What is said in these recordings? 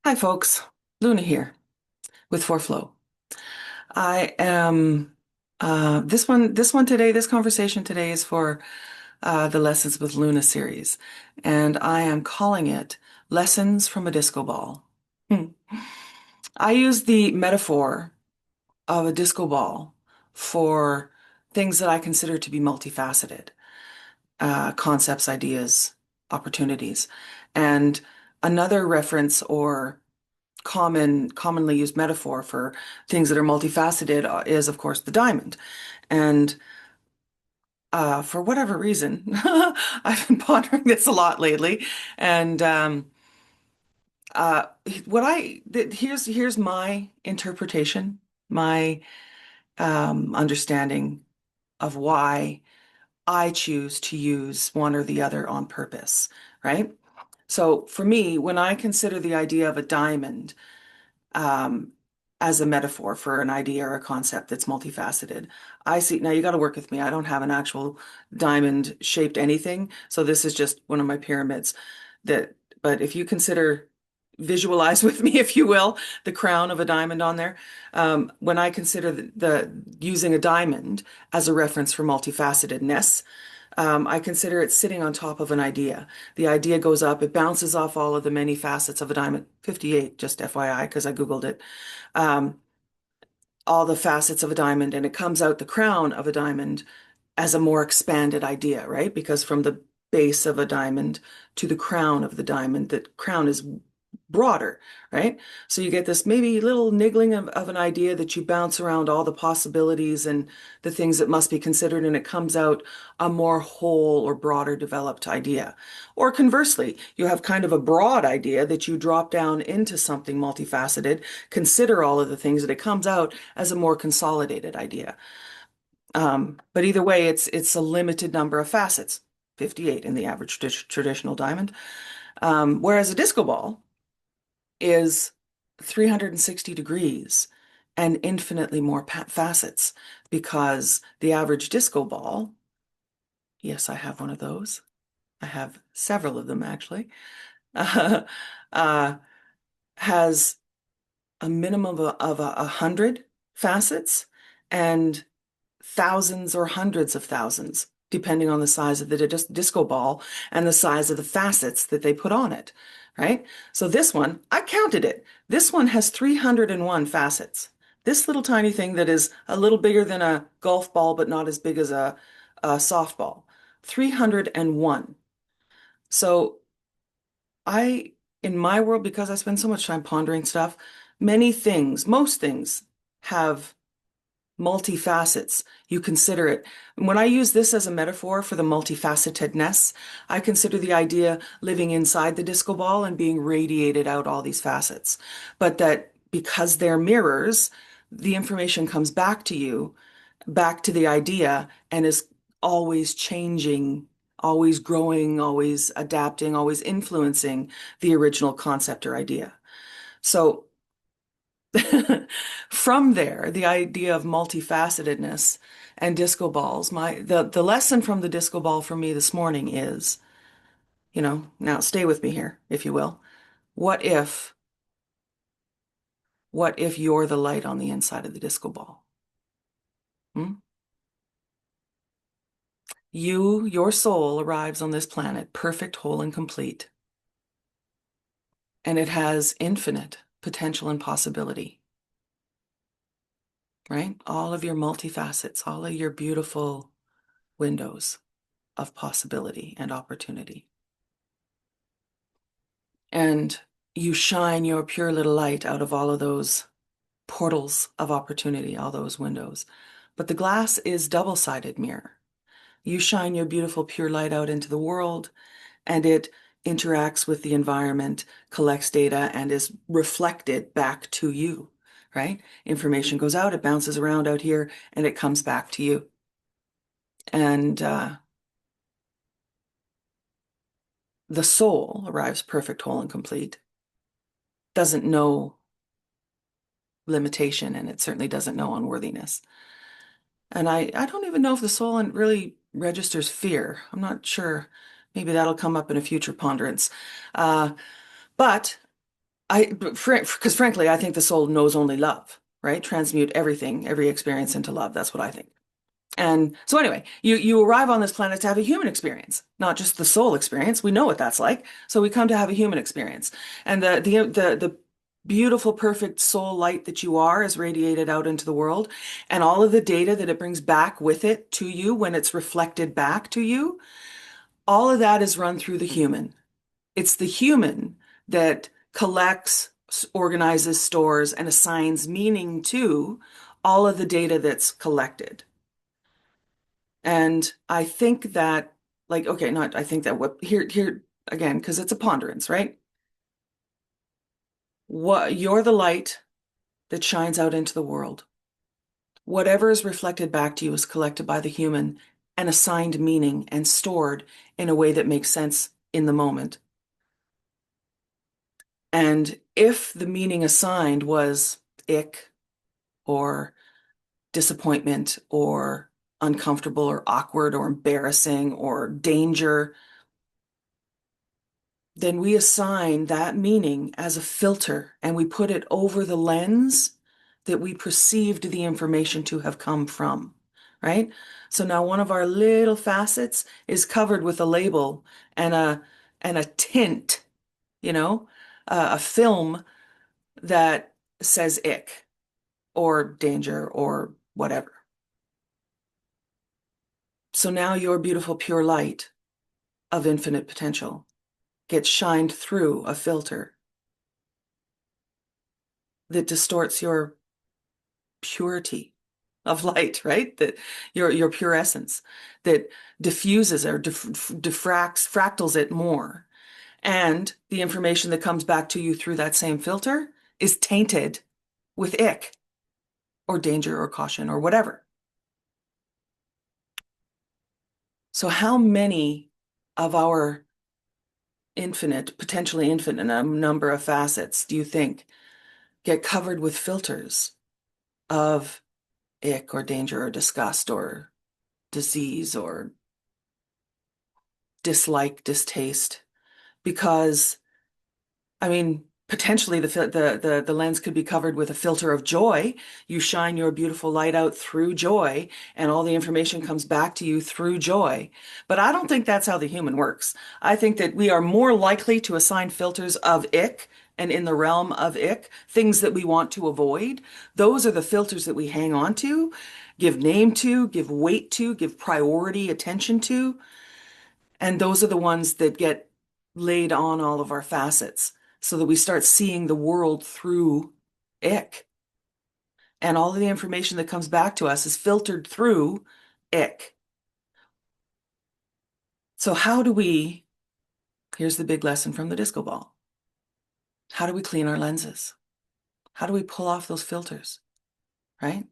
Hi, folks. Luna here with ForFlow. I am this conversation today is for the Lessons with Luna series, and I am calling it Lessons from a Disco Ball. Hmm. I use the metaphor of a disco ball for things that I consider to be multifaceted, concepts, ideas, opportunities. And another reference or commonly used metaphor for things that are multifaceted is, of course, the diamond. And for whatever reason, I've been pondering this a lot lately. And uh, here's my interpretation, my understanding of why I choose to use one or the other on purpose, right? So for me, when I consider the idea of a diamond, um, as a metaphor for an idea or a concept that's multifaceted. I see, now you got to work with me. I don't have an actual diamond shaped anything. So this is just one of my pyramids that, but if you consider, visualize with me, if you will, the crown of a diamond on there. When I consider the using a diamond as a reference for multifacetedness, I consider it sitting on top of an idea. The idea goes up, it bounces off all of the many facets of a diamond. 58, just FYI, because I Googled it. Um, all the facets of a diamond, and it comes out the crown of a diamond as a more expanded idea, right? Because from the base of a diamond to the crown of the diamond, the crown is broader, right? So you get this maybe little niggling of an idea that you bounce around all the possibilities and the things that must be considered, and it comes out a more whole or broader developed idea. Or conversely, you have kind of a broad idea that you drop down into something multifaceted, consider all of the things, that it comes out as a more consolidated idea. But either way, it's a limited number of facets, 58 in the average traditional diamond. Whereas a disco ball is 360 degrees and infinitely more facets, because the average disco ball, yes, I have one of those. I have several of them actually, uh, uh, has a minimum of 100 facets and thousands or hundreds of thousands, depending on the size of the disco ball and the size of the facets that they put on it, right? So this one, I counted it. This one has 301 facets. This little tiny thing that is a little bigger than a golf ball, but not as big as a softball. 301. So in my world, because I spend so much time pondering stuff, many things, most things have multifacets. You consider it. When I use this as a metaphor for the multifacetedness, I consider the idea living inside the disco ball and being radiated out all these facets. But that because they're mirrors, the information comes back to you, back to the idea, and is always changing, always growing, always adapting, always influencing the original concept or idea. So from there, the idea of multifacetedness and disco balls, the lesson from the disco ball for me this morning is, now stay with me here, if you will. What if, what if you're the light on the inside of the disco ball? Hmm? Your soul arrives on this planet perfect, whole, and complete, and it has infinite potential and possibility, right? All of your multifacets, all of your beautiful windows of possibility and opportunity. And you shine your pure little light out of all of those portals of opportunity, all those windows. But the glass is double-sided mirror. You shine your beautiful pure light out into the world, and it interacts with the environment, collects data, and is reflected back to you, right? Information goes out, it bounces around out here, and it comes back to you. And the soul arrives perfect, whole, and complete, doesn't know limitation, and it certainly doesn't know unworthiness. And I don't even know if the soul really registers fear. I'm not sure. Maybe that'll come up in a future ponderance. Uh, but Because frankly, I think the soul knows only love, right? Transmute everything, every experience into love. That's what I think. And so anyway, you arrive on this planet to have a human experience, not just the soul experience. We know what that's like. So we come to have a human experience. And the beautiful, perfect soul light that you are is radiated out into the world. And all of the data that it brings back with it to you when it's reflected back to you, all of that is run through the human. It's the human that collects, organizes, stores, and assigns meaning to all of the data that's collected. And I think that, like, okay, not I think that what here again, because it's a ponderance, right? What you're the light that shines out into the world. Whatever is reflected back to you is collected by the human and assigned meaning and stored in a way that makes sense in the moment. And if the meaning assigned was ick or disappointment or uncomfortable or awkward or embarrassing or danger, then we assign that meaning as a filter and we put it over the lens that we perceived the information to have come from, right? So now one of our little facets is covered with a label and a tint, you know, a film that says ick or danger or whatever. So now your beautiful pure light of infinite potential gets shined through a filter that distorts your purity of light, right? That your pure essence that diffuses or diffracts, fractals it more. And the information that comes back to you through that same filter is tainted with ick or danger or caution or whatever. So how many of our infinite, potentially infinite number of facets do you think get covered with filters of ick or danger or disgust or disease or dislike, distaste? Because I mean, potentially the lens could be covered with a filter of joy. You shine your beautiful light out through joy, and all the information comes back to you through joy. But I don't think that's how the human works. I think that we are more likely to assign filters of ick and in the realm of ick, things that we want to avoid. Those are the filters that we hang on to, give name to, give weight to, give priority attention to. And those are the ones that get laid on all of our facets so that we start seeing the world through ick. And all of the information that comes back to us is filtered through ick. So, here's the big lesson from the disco ball. How do we clean our lenses? How do we pull off those filters, right?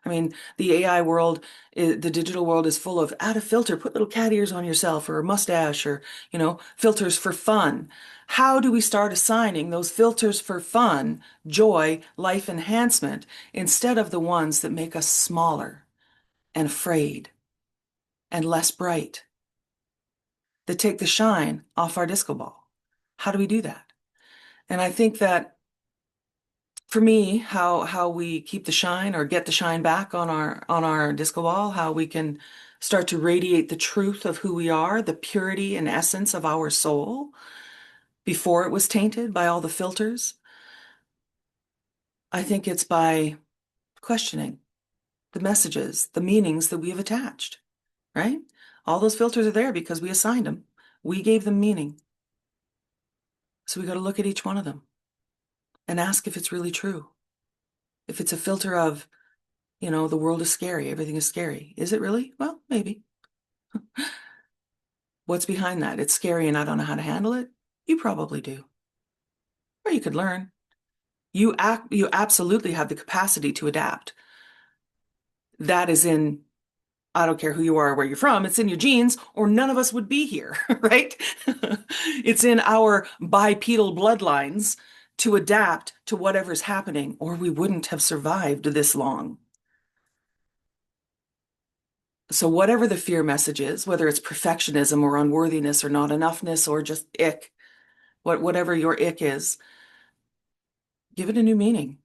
I mean, the AI world, the digital world is full of add a filter, put little cat ears on yourself or a mustache or, filters for fun. How do we start assigning those filters for fun, joy, life enhancement instead of the ones that make us smaller and afraid and less bright, that take the shine off our disco ball? How do we do that? And I think that for me, how we keep the shine or get the shine back on our disco ball, how we can start to radiate the truth of who we are, the purity and essence of our soul before it was tainted by all the filters. I think it's by questioning the messages, the meanings that we have attached, right? All those filters are there because we assigned them. We gave them meaning. So we got to look at each one of them and ask if it's really true. If it's a filter of the world is scary, everything is scary. Is it really? Well, maybe. What's behind that? It's scary and I don't know how to handle it. You probably do. Or you could learn. You absolutely have the capacity to adapt. That is in, I don't care who you are or where you're from, it's in your genes, or none of us would be here, right? It's in our bipedal bloodlines to adapt to whatever's happening, or we wouldn't have survived this long. So whatever the fear message is, whether it's perfectionism or unworthiness or not enoughness or just ick, whatever your ick is, Give it a new meaning.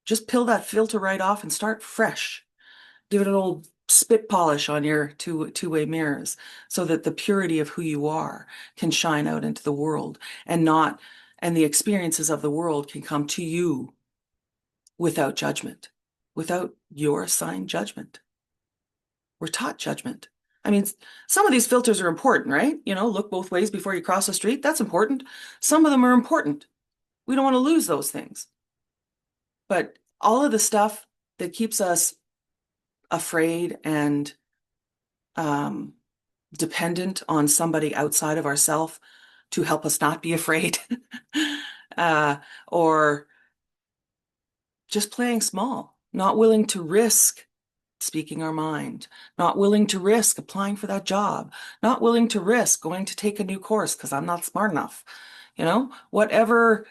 Just peel that filter right off and start fresh. Give it an old spit polish on your two-way mirrors so that the purity of who you are can shine out into the world and not, and the experiences of the world can come to you without judgment, without your assigned judgment. We're taught judgment. I mean, some of these filters are important, right? Look both ways before you cross the street. That's important. Some of them are important. We don't want to lose those things. But all of the stuff that keeps us afraid and um, dependent on somebody outside of ourselves to help us not be afraid, uh, or just playing small, not willing to risk speaking our mind, not willing to risk applying for that job, not willing to risk going to take a new course because I'm not smart enough. Whatever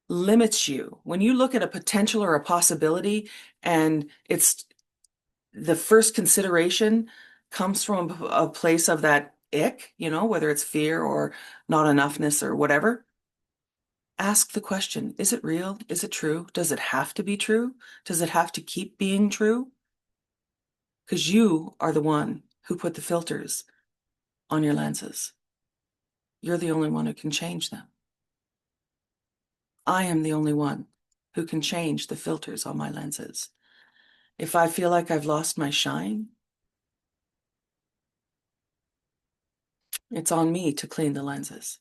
limits you, when you look at a potential or a possibility and it's the first consideration comes from a place of that ick, whether it's fear or not enoughness or whatever, ask the question, is it real? Is it true? Does it have to be true? Does it have to keep being true? Because you are the one who put the filters on your lenses. You're the only one who can change them. I am the only one who can change the filters on my lenses. If I feel like I've lost my shine, it's on me to clean the lenses.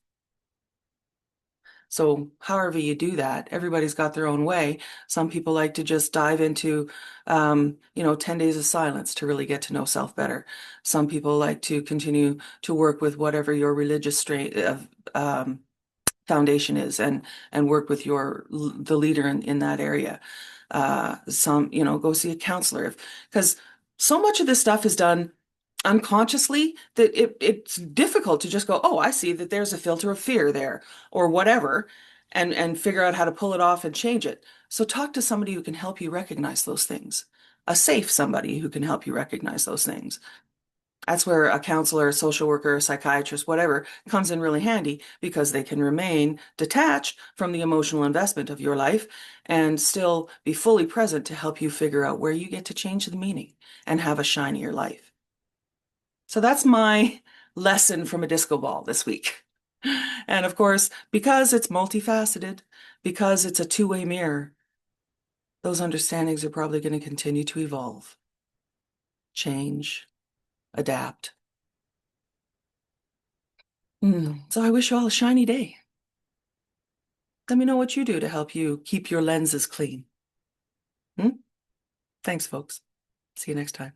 So however you do that, everybody's got their own way. Some people like to just dive into, 10 days of silence to really get to know self better. Some people like to continue to work with whatever your religious foundation is and work with the leader in that area. Some, go see a counselor because so much of this stuff is done unconsciously that it's difficult to just go, oh, I see that there's a filter of fear there or whatever, and figure out how to pull it off and change it. So talk to somebody who can help you recognize those things, a safe somebody who can help you recognize those things. That's where a counselor, a social worker, a psychiatrist, whatever, comes in really handy because they can remain detached from the emotional investment of your life and still be fully present to help you figure out where you get to change the meaning and have a shinier life. So that's my lesson from a disco ball this week. And of course, because it's multifaceted, because it's a two-way mirror, those understandings are probably going to continue to evolve, change, adapt. So I wish you all a shiny day. Let me know what you do to help you keep your lenses clean. Hmm? Thanks, folks. See you next time.